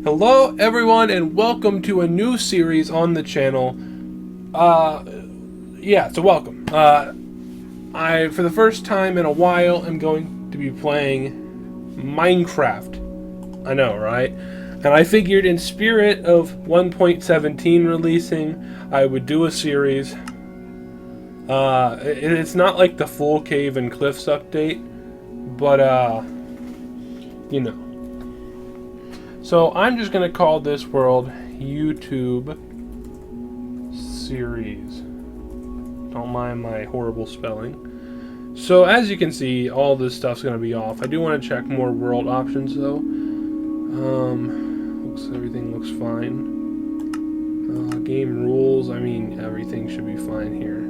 Hello everyone and welcome to a new series on the channel. So welcome. I, for the first time in a while, am going to be playing Minecraft. I know, right? And I figured in spirit of 1.17 releasing, I would do a series. It's not like the full Cave and Cliffs update, but, you know. So I'm just going to call this world YouTube series. Don't mind my horrible spelling. So as you can see, all this stuff's going to be off. I do want to check more world options though. Everything looks fine. Game rules, I mean, everything should be fine here.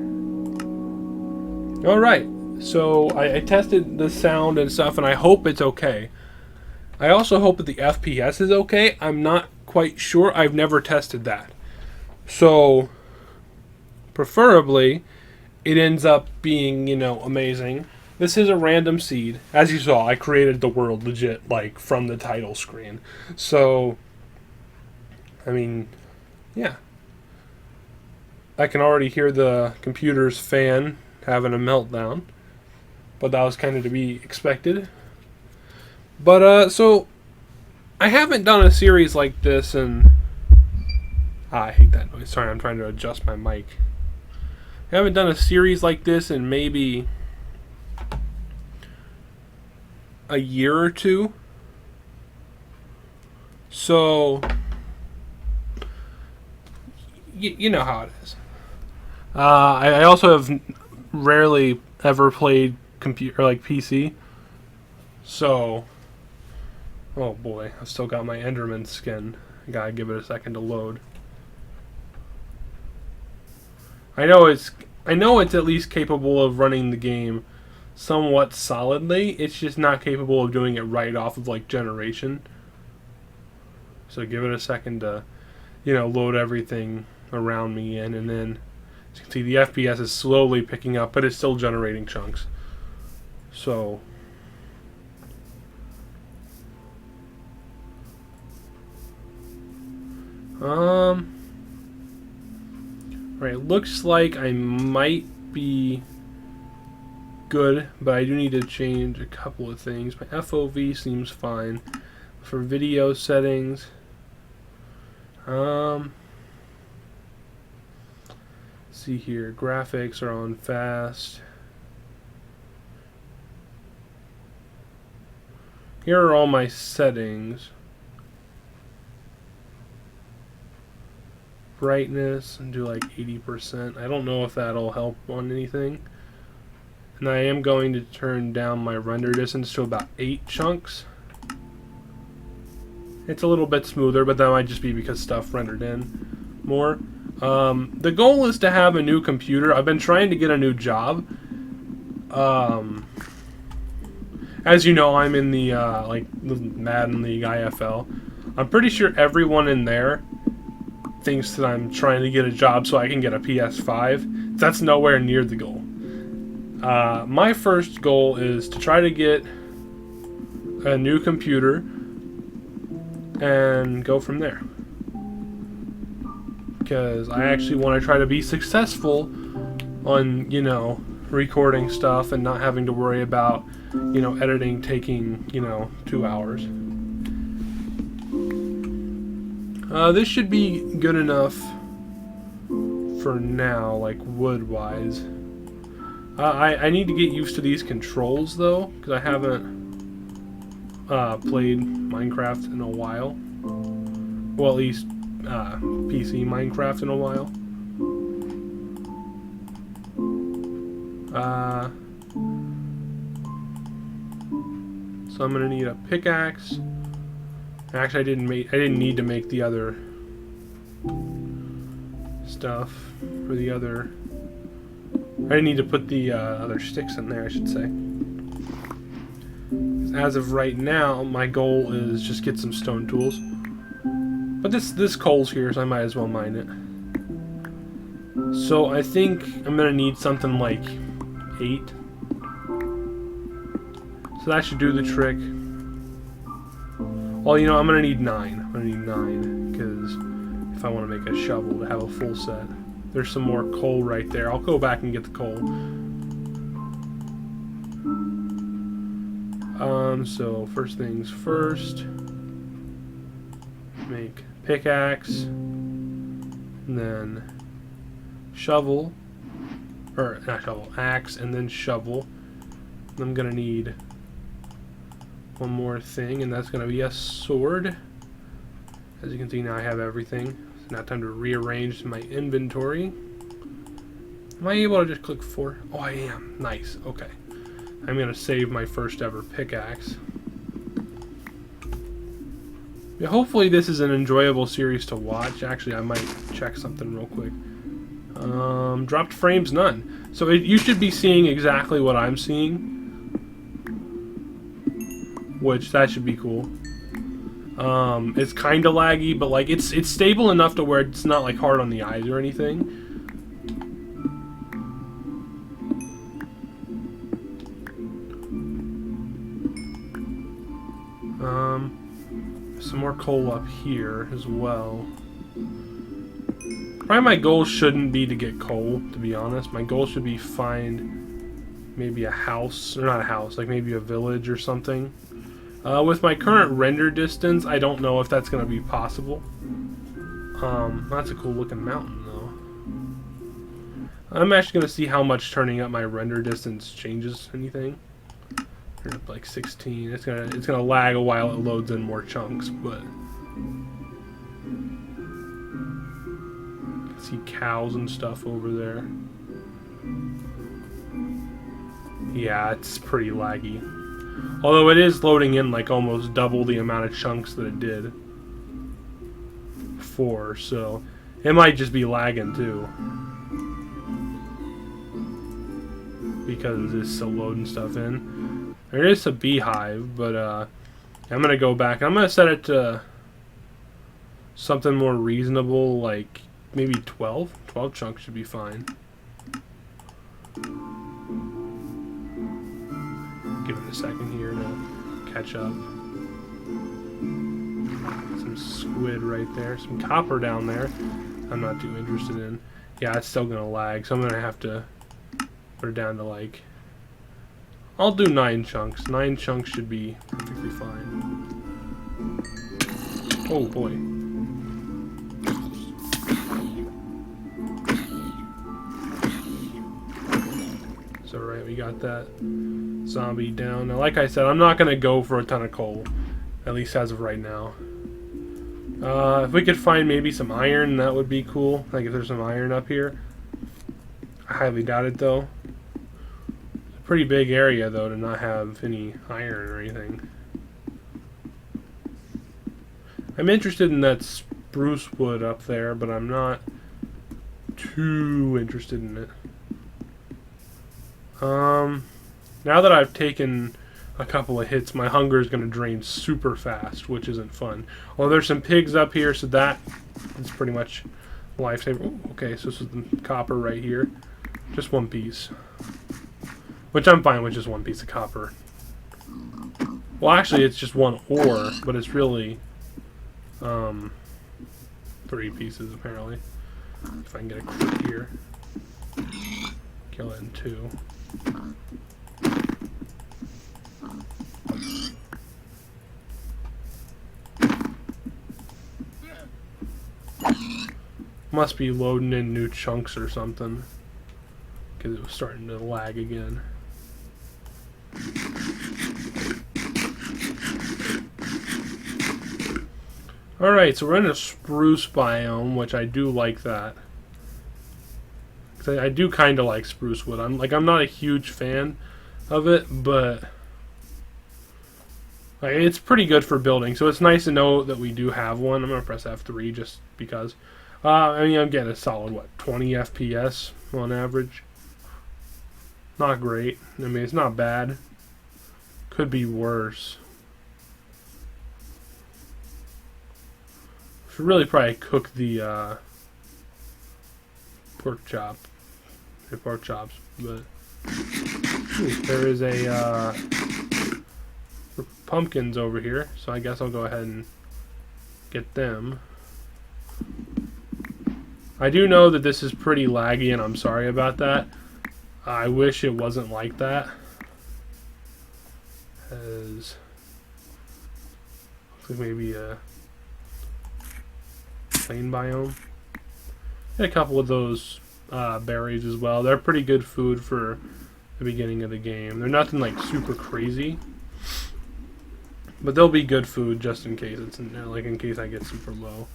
Alright, so I tested the sound and stuff, and I hope it's okay. I also hope that the FPS is okay. I'm not quite sure. I've never tested that. So, preferably, it ends up being, amazing. This is a random seed. As you saw, I created the world legit, like, from the title screen. So, I mean, yeah. I can already hear the computer's fan having a meltdown. But that was kind of to be expected. But, so, I haven't done a series like this in... I hate that noise. Sorry, I'm trying to adjust my mic. I haven't done a series like this in maybe a year or two. So, you know how it is. I also have rarely ever played computer, like PC. So... oh boy, I've still got my Enderman skin. I gotta give it a second to load. I know it's at least capable of running the game somewhat solidly. It's just not capable of doing it right off of like generation. So give it a second to, load everything around me in, and then as you can see the FPS is slowly picking up, but it's still generating chunks. So Right, looks like I might be good, but I do need to change a couple of things. My FOV seems fine. For video settings, see here, graphics are on fast. Here are all my settings. Brightness, and do like 80%. I don't know if that'll help on anything. And I am going to turn down my render distance to about 8 chunks. It's a little bit smoother, but that might just be because stuff rendered in more. The goal is to have a new computer. I've been trying to get a new job. As you know, I'm in the the Madden League IFL. I'm pretty sure everyone in there thinks that I'm trying to get a job so I can get a PS5. That's nowhere near the goal. My first goal is to try to get a new computer and go from there. Because I actually want to try to be successful on, recording stuff and not having to worry about, editing taking, 2 hours. This should be good enough for now, like wood-wise. I need to get used to these controls, though, because I haven't played Minecraft in a while. Well, at least PC Minecraft in a while. So I'm gonna need a pickaxe. Actually, I didn't need to make the other stuff for the other. I didn't need to put the other sticks in there, I should say. As of right now, my goal is just get some stone tools. But this coal's here, so I might as well mine it. So I think I'm gonna need something like 8. So that should do the trick. Well, you know, I'm gonna need 9. I'm gonna need 9 because if I want to make a shovel to have a full set. There's some more coal right there. I'll go back and get the coal. So first things first. Make pickaxe. And then shovel. Or not shovel, axe, and then shovel. I'm gonna need one more thing, and that's gonna be a sword. As you can see, now I have everything. It's now time to rearrange my inventory. Am I able to just click 4? Oh, I am. Nice. Okay. I'm gonna save my first ever pickaxe. Yeah, hopefully this is an enjoyable series to watch. Actually, I might check something real quick. Dropped frames, none. So you should be seeing exactly what I'm seeing. Which, that should be cool. It's kind of laggy, but like it's stable enough to where it's not like hard on the eyes or anything. Some more coal up here as well. Probably my goal shouldn't be to get coal, to be honest. My goal should be find maybe a house, or not a house, like maybe a village or something. With my current render distance, I don't know if that's going to be possible. That's a cool looking mountain, though. I'm actually going to see how much turning up my render distance changes anything. Turn up like 16. It's gonna lag a while it loads in more chunks, but I see cows and stuff over there. Yeah, it's pretty laggy. Although it is loading in like almost double the amount of chunks that it did before, so it might just be lagging too. Because it's still loading stuff in. There is a beehive, but I'm going to go back. I'm going to set it to something more reasonable, like maybe 12. 12 chunks should be fine. Give it a second here to catch up. Some squid right there. Some copper down there. I'm not too interested in. Yeah, it's still going to lag, so I'm going to have to put it down to like... I'll do 9 chunks. 9 chunks should be perfectly fine. Oh boy. So right, we got that zombie down. Now, like I said, I'm not going to go for a ton of coal. At least as of right now. If we could find maybe some iron, that would be cool. Like if there's some iron up here. I highly doubt it though. Pretty big area though to not have any iron or anything. I'm interested in that spruce wood up there, but I'm not too interested in it. Now that I've taken a couple of hits, my hunger is going to drain super fast, which isn't fun. Well, there's some pigs up here, so that is pretty much lifesaver. Ooh, okay, so this is the copper right here. Just 1 piece. Which I'm fine with just 1 piece of copper. Well, actually, it's just 1 ore, but it's really 3 pieces, apparently. If I can get a crit here. Kill it in 2. Must be loading in new chunks or something. Because it was starting to lag again. Alright, so we're in a spruce biome, which I do like that. I do kind of like spruce wood. I'm not a huge fan of it, but like, it's pretty good for building. So it's nice to know that we do have one. I'm gonna press F3 just because. I mean, I'm getting a solid what, 20 FPS on average. Not great. I mean, it's not bad. Could be worse. Should really probably cook the pork chops, but ooh, there is a pumpkins over here, so I guess I'll go ahead and get them. I do know that this is pretty laggy, and I'm sorry about that. I wish it wasn't like that. As looks like maybe a plain biome. Get a couple of those berries as well. They're pretty good food for the beginning of the game. They're nothing like super crazy, but they'll be good food just in case it's in case I get super low.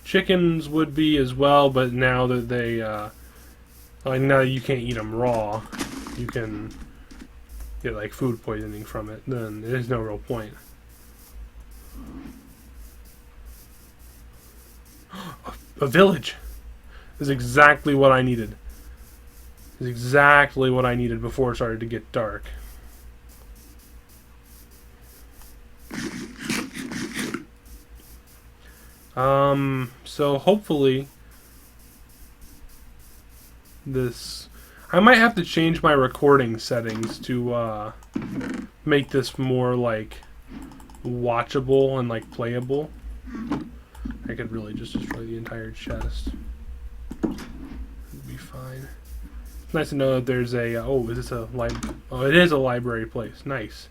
Chickens would be as well, but now that they like now that you can't eat them raw, you can get like food poisoning from it. Then there's no real point. A village is exactly what I needed. Is exactly what I needed before it started to get dark. So hopefully this... I might have to change my recording settings to make this more like watchable and like playable. I could really just destroy the entire chest. It'd be fine. It's nice to know that there's a... oh, is this a library? Oh, it is a library place. Nice.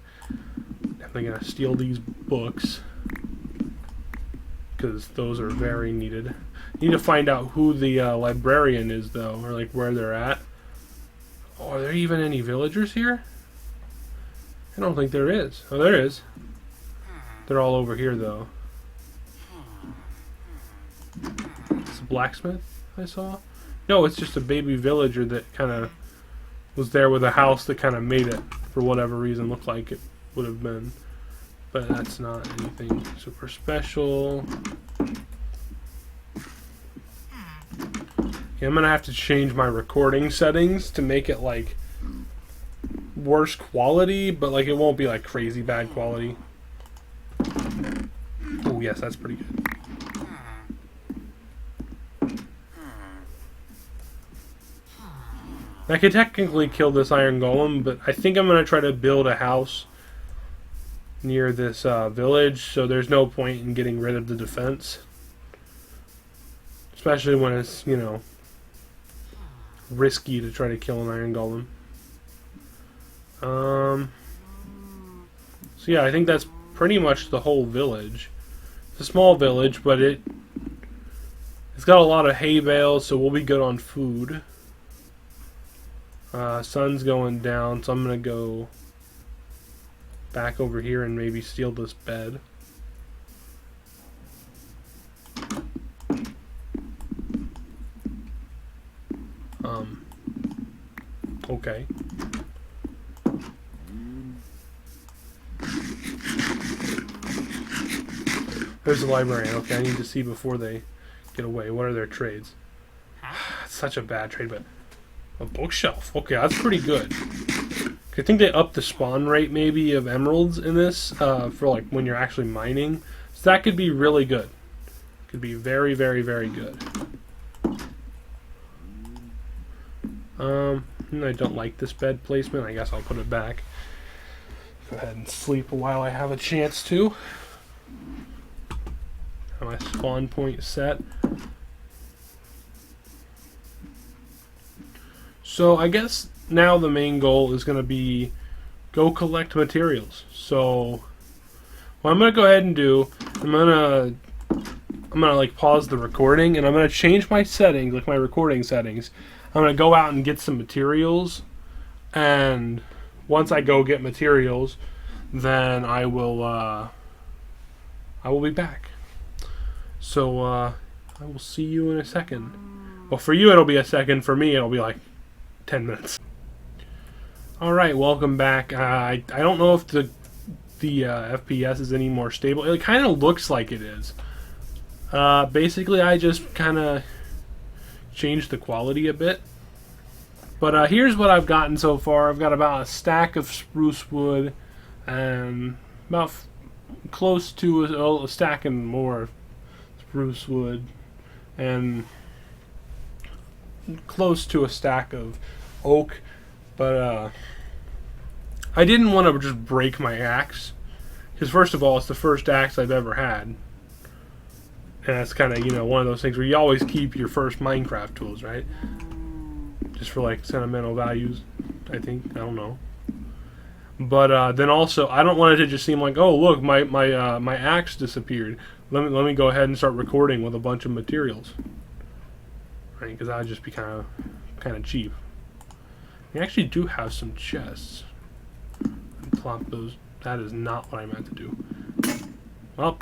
Definitely gonna steal these books, because those are very needed. Need to find out who the librarian is, though, or like where they're at. Oh, are there even any villagers here? I don't think there is. Oh, there is. They're all over here, though. It's a blacksmith I saw. No, it's just a baby villager that kind of was there with a house that kind of made it for whatever reason. Looked like it would have been, but that's not anything super special. Yeah, I'm gonna have to change my recording settings to make it like worse quality, but like it won't be like crazy bad quality. Oh yes, that's pretty good. I could technically kill this iron golem, but I think I'm going to try to build a house near this village, so there's no point in getting rid of the defense. Especially when it's, you know, risky to try to kill an iron golem. So yeah, I think that's pretty much the whole village. It's a small village, but it's got a lot of hay bales, so we'll be good on food. Sun's going down, so I'm gonna go back over here and maybe steal this bed. Okay. There's the librarian. Okay, I need to see before they get away. What are their trades? It's such a bad trade, but a bookshelf. Okay, that's pretty good. I think they upped the spawn rate maybe of emeralds in this for like when you're actually mining. So that could be really good. Could be very, very, very good. I don't like this bed placement. I guess I'll put it back. Go ahead and sleep while I have a chance to. Have my spawn point set. So I guess now the main goal is going to be go collect materials. So what I'm going to go ahead and do, I'm gonna like pause the recording, and I'm going to change my settings, like my recording settings. I'm going to go out and get some materials, and once I go get materials, then I will be back. So I will see you in a second. Well, for you it'll be a second. For me it'll be like 10 minutes. Alright, welcome back. I don't know if the FPS is any more stable. It kind of looks like it is. Basically, I just kind of changed the quality a bit. But here's what I've gotten so far. I've got about a stack of spruce wood and about close to a stack and more spruce wood and close to a stack of oak. But I didn't want to just break my axe. Because first of all, it's the first axe I've ever had. And that's kind of, you know, one of those things where you always keep your first Minecraft tools, right? Just for, like, sentimental values, I think. I don't know. But then also, I don't want it to just seem like, oh, look, my axe disappeared. Let me go ahead and start recording with a bunch of materials. Right, because that would just be kind of cheap. We actually do have some chests. Plop those. That is not what I meant to do. Well,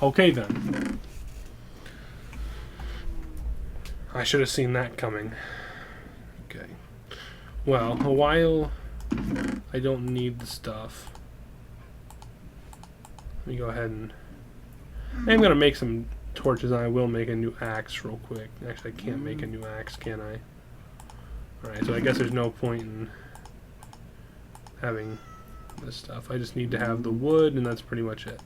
okay then. I should have seen that coming. Okay. Well, a while I don't need the stuff. Let me go ahead and I'm gonna make some torches, and I will make a new axe real quick. Actually, I can't make a new axe, can I? Alright, so I guess there's no point in having this stuff. I just need to have the wood, and that's pretty much it.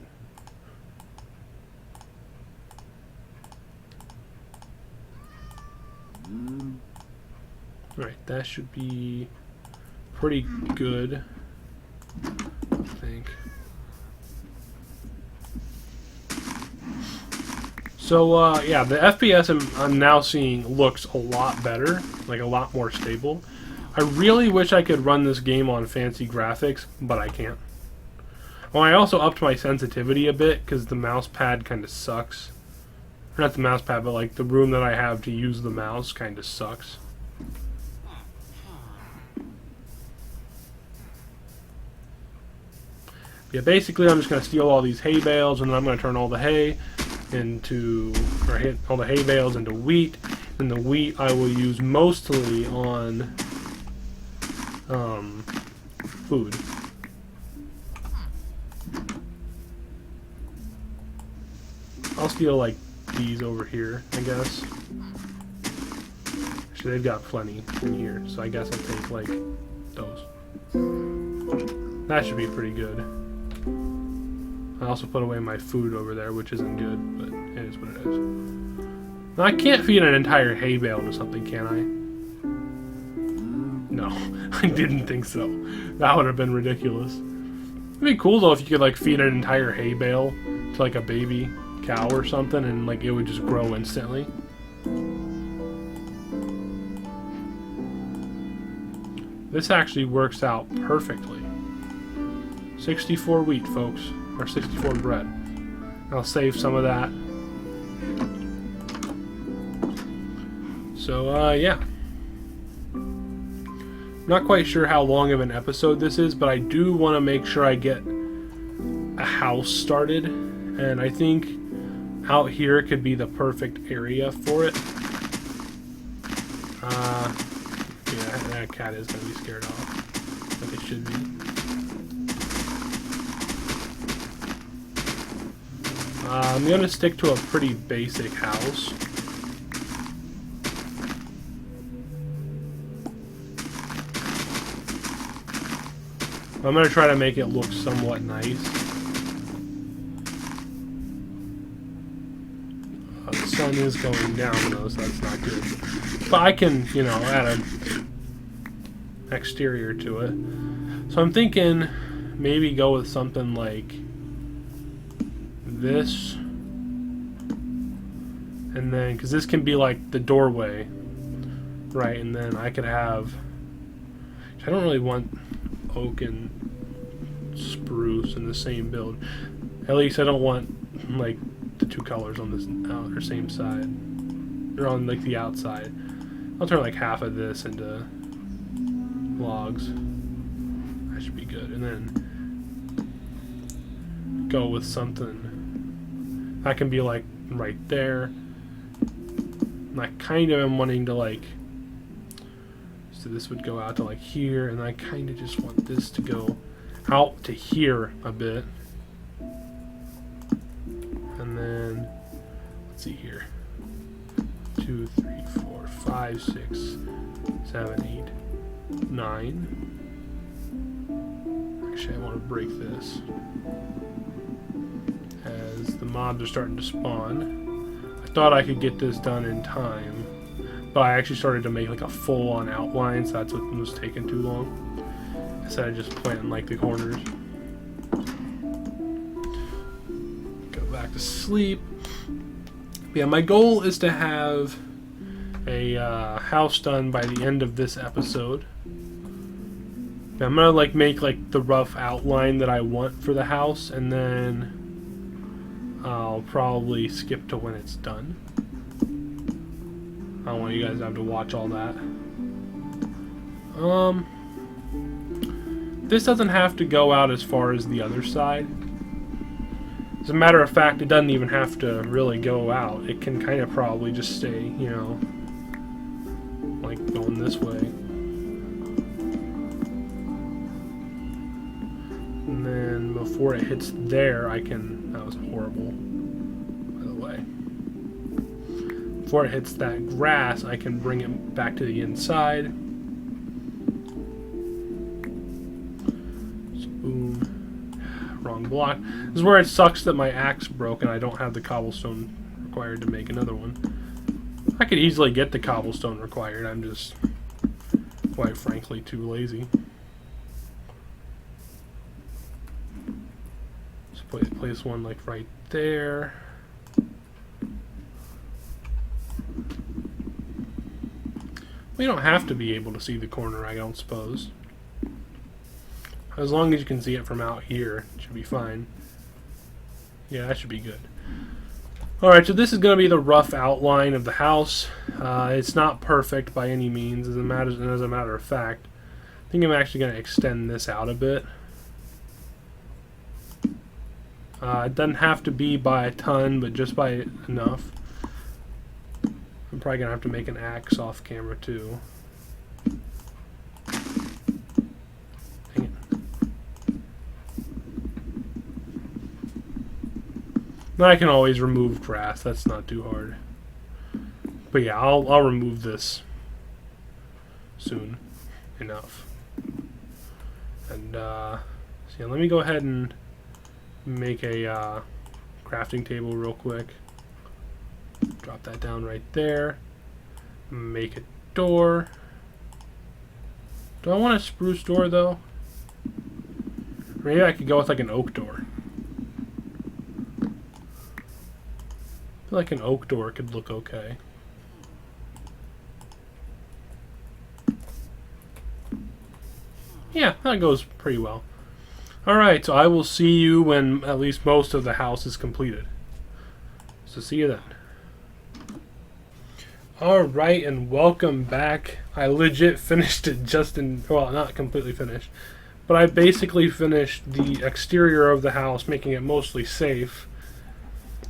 Alright, that should be pretty good, I think. So, yeah, the FPS I'm now seeing looks a lot better, like a lot more stable. I really wish I could run this game on fancy graphics, but I can't. Well, I also upped my sensitivity a bit, because the mouse pad kind of sucks. Or not the mouse pad, but like the room that I have to use the mouse kind of sucks. Yeah, basically I'm just going to steal all these hay bales, and then I'm going to turn all the hay into, or hit all the hay bales into wheat, and the wheat I will use mostly on food. I'll steal like these over here, I guess. Actually, they've got plenty in here, so I guess I'll take like those. That should be pretty good. I also put away my food over there, which isn't good, but it is what it is. Now, I can't feed an entire hay bale to something, can I? No, I didn't think so. That would have been ridiculous. It'd be cool, though, if you could, like, feed an entire hay bale to, like, a baby cow or something, and, like, it would just grow instantly. This actually works out perfectly. 64 wheat, folks. Or 64 bread. I'll save some of that. So, yeah. Not quite sure how long of an episode this is, but I do want to make sure I get a house started. And I think out here could be the perfect area for it. Yeah, that cat is going to be scared off. But they should be. I'm going to stick to a pretty basic house. I'm going to try to make it look somewhat nice. The sun is going down though, so that's not good. But I can, you know, add an exterior to it. So I'm thinking maybe go with something like this, and then because this can be like the doorway, right? And then I could have, I don't really want oak and spruce in the same build. At least I don't want like the two colors on this or same side, or on like the outside. I'll turn like half of this into logs. That should be good. And then go with something that can be like right there. And I kind of am wanting to like, so this would go out to like here, and I kind of just want this to go out to here a bit. And then, let's see here. 2, 3, 4, 5, 6, 7, 8, 9. Actually, I want to break this. As the mobs are starting to spawn. I thought I could get this done in time, but I actually started to make like a full-on outline, so that's what was taking too long. Instead of just planting like the corners. Go back to sleep. Yeah, my goal is to have a house done by the end of this episode. Now, I'm gonna like make like the rough outline that I want for the house, and then I'll probably skip to when it's done. I don't want you guys to have to watch all that. This doesn't have to go out as far as the other side. As a matter of fact, it doesn't even have to really go out. It can kind of probably just stay, you know, like going this way. And then before it hits there, I can... That was horrible, by the way. Before it hits that grass, I can bring it back to the inside. So, boom. Wrong block. This is where it sucks that my axe broke and I don't have the cobblestone required to make another one. I could easily get the cobblestone required. I'm just, quite frankly, too lazy. Just place one like right there. We don't have to be able to see the corner, I don't suppose. As long as you can see it from out here, it should be fine. Yeah, that should be good. Alright, so this is going to be the rough outline of the house. It's not perfect by any means, as a matter of fact. I think I'm actually going to extend this out a bit. It doesn't have to be by a ton, but just by enough. I'm probably going to have to make an axe off camera too. I can always remove grass. That's not too hard. But yeah, I'll remove this soon enough. And so yeah, let me go ahead and make a crafting table real quick. Drop that down right there. Make a door. Do I want a spruce door though? Maybe I could go with like an oak door. I feel like an oak door could look okay. Yeah, that goes pretty well. Alright, so I will see you when at least most of the house is completed. So see you then. Alright, and welcome back. I legit finished it just in... Well, not completely finished. But I basically finished the exterior of the house, making it mostly safe.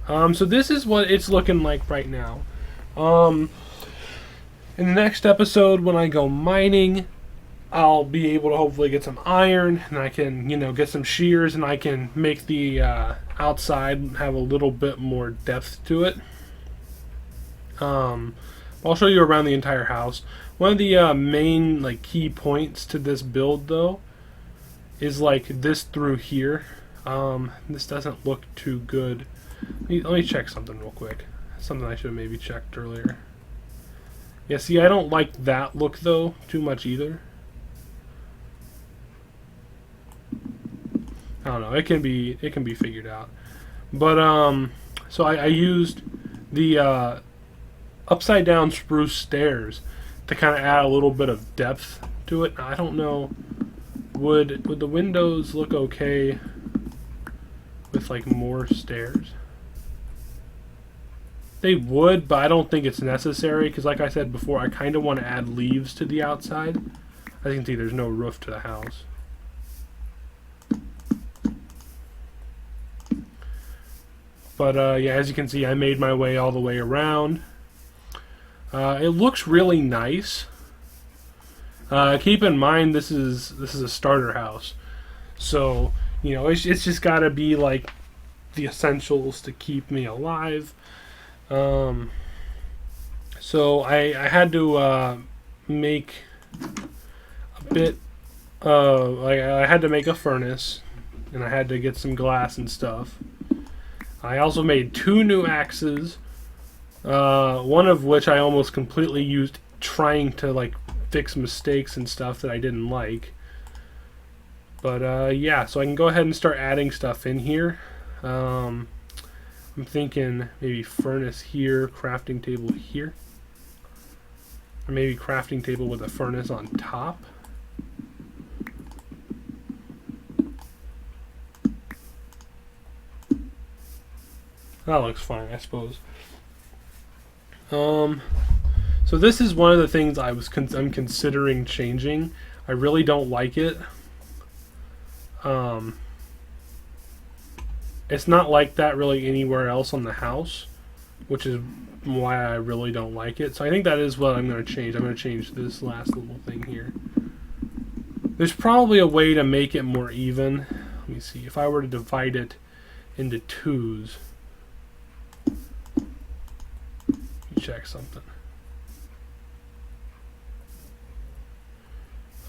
So this is what it's looking like right now. In the next episode, when I go mining, I'll be able to hopefully get some iron, and I can, you know, get some shears, and I can make the outside have a little bit more depth to it. I'll show you around the entire house. One of the main, like, key points to this build, though, is like this through here. This doesn't look too good. Let me check something real quick. Something I should have maybe checked earlier. Yeah, see, I don't like that look though too much either. I don't know. It can be figured out. But so I used the upside down spruce stairs to kind of add a little bit of depth to it. I don't know. Would the windows look okay with like more stairs? They would, but I don't think it's necessary because, like I said before, I kind of want to add leaves to the outside. As you can see, there's no roof to the house. But yeah, as you can see, I made my way all the way around. It looks really nice. Keep in mind, this is a starter house, so you know it's just got to be like the essentials to keep me alive. So I had to make a bit. I had to make a furnace, and I had to get some glass and stuff. I also made 2 new axes, One of which I almost completely used trying to like fix mistakes and stuff that I didn't like. But yeah, so I can go ahead and start adding stuff in here. I'm thinking maybe furnace here, crafting table here. Or maybe crafting table with a furnace on top. That looks fine, I suppose. So this is one of the things I'm considering changing. I really don't like it. It's not like that really anywhere else on the house, which is why I really don't like it. So I think that is what I'm going to change. I'm going to change this last little thing here. There's probably a way to make it more even. Let me see. If I were to divide it into twos. Check something.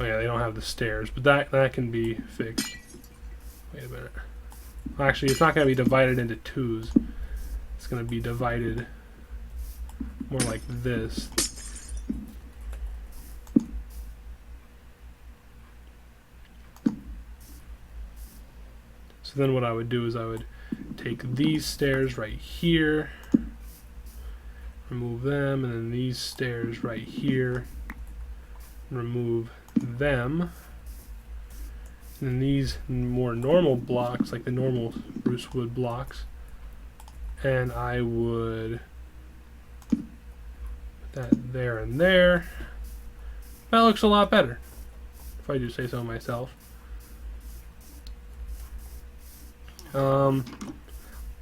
Oh yeah, they don't have the stairs, but that can be fixed. Wait a minute. Actually, it's not going to be divided into twos. It's going to be divided more like this. So then what I would do is I would take these stairs right here, remove them, and then these stairs right here, remove them, and then these more normal blocks, like the normal spruce wood blocks, and I would put that there and there. That looks a lot better, if I do say so myself.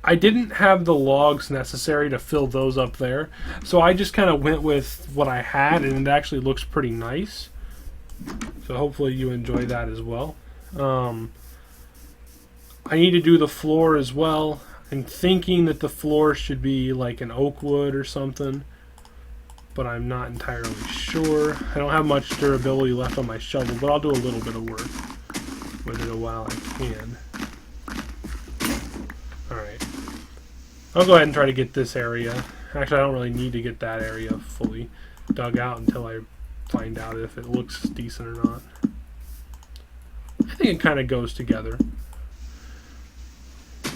I didn't have the logs necessary to fill those up there, so I just kind of went with what I had, and it actually looks pretty nice. So hopefully you enjoy that as well. I need to do the floor as well. I'm thinking that the floor should be like an oak wood or something, but I'm not entirely sure. I don't have much durability left on my shovel, but I'll do a little bit of work with it while I can. Alright. I'll go ahead and try to get this area. Actually, I don't really need to get that area fully dug out until I find out if it looks decent or not. I think it kind of goes together.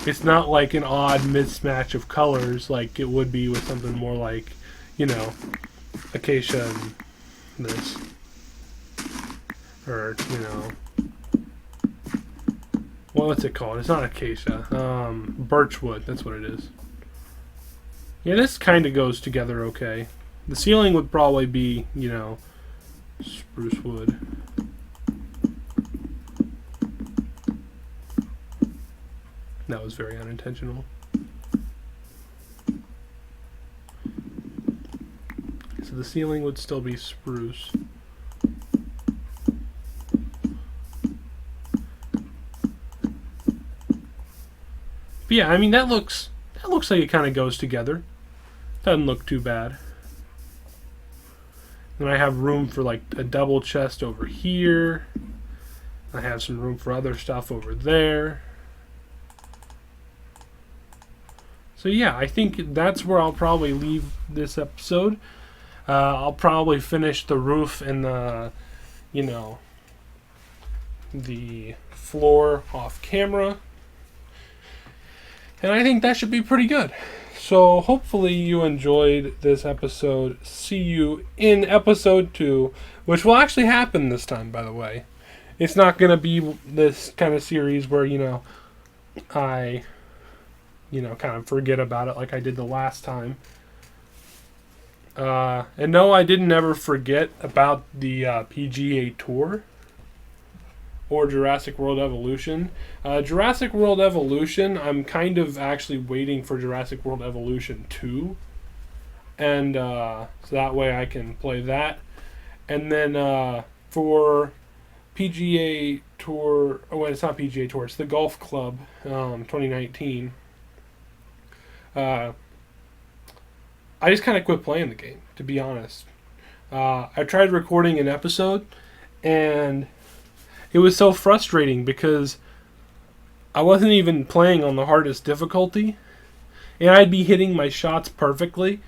It's not like an odd mismatch of colors like it would be with something more like, you know, acacia and this. Or, you know, what's it called? It's not acacia. Birchwood, that's what it is. Yeah, this kind of goes together okay. The ceiling would probably be, you know, spruce wood. That was very unintentional. So the ceiling would still be spruce. But yeah, I mean that looks like it kind of goes together. Doesn't look too bad. Then I have room for like a double chest over here. I have some room for other stuff over there. So yeah, I think that's where I'll probably leave this episode. I'll probably finish the roof and the, you know, the floor off camera. And I think that should be pretty good. So hopefully you enjoyed this episode. See you in episode 2, which will actually happen this time, by the way. It's not going to be this kind of series where, you know, I, you know, kind of forget about it like I did the last time. And no, I didn't ever forget about the PGA Tour or Jurassic World Evolution. Jurassic World Evolution, I'm kind of actually waiting for Jurassic World Evolution 2. And so that way I can play that. And then for PGA Tour, oh wait, it's not PGA Tour, it's the Golf Club 2019. I just kind of quit playing the game, to be honest. I tried recording an episode, and it was so frustrating because I wasn't even playing on the hardest difficulty, and I'd be hitting my shots perfectly,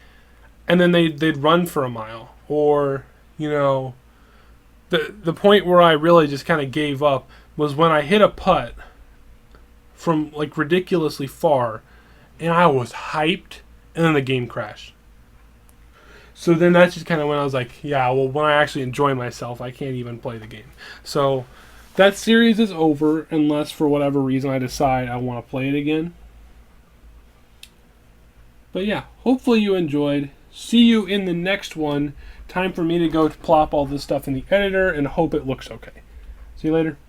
and then they'd run for a mile, or you know, the point where I really just kind of gave up was when I hit a putt from like ridiculously far, and I was hyped, and then the game crashed. So then that's just kind of when I was like, yeah, well, when I actually enjoy myself, I can't even play the game. So that series is over unless for whatever reason I decide I want to play it again. But yeah, hopefully you enjoyed. See you in the next one. Time for me to go plop all this stuff in the editor and hope it looks okay. See you later. Peace.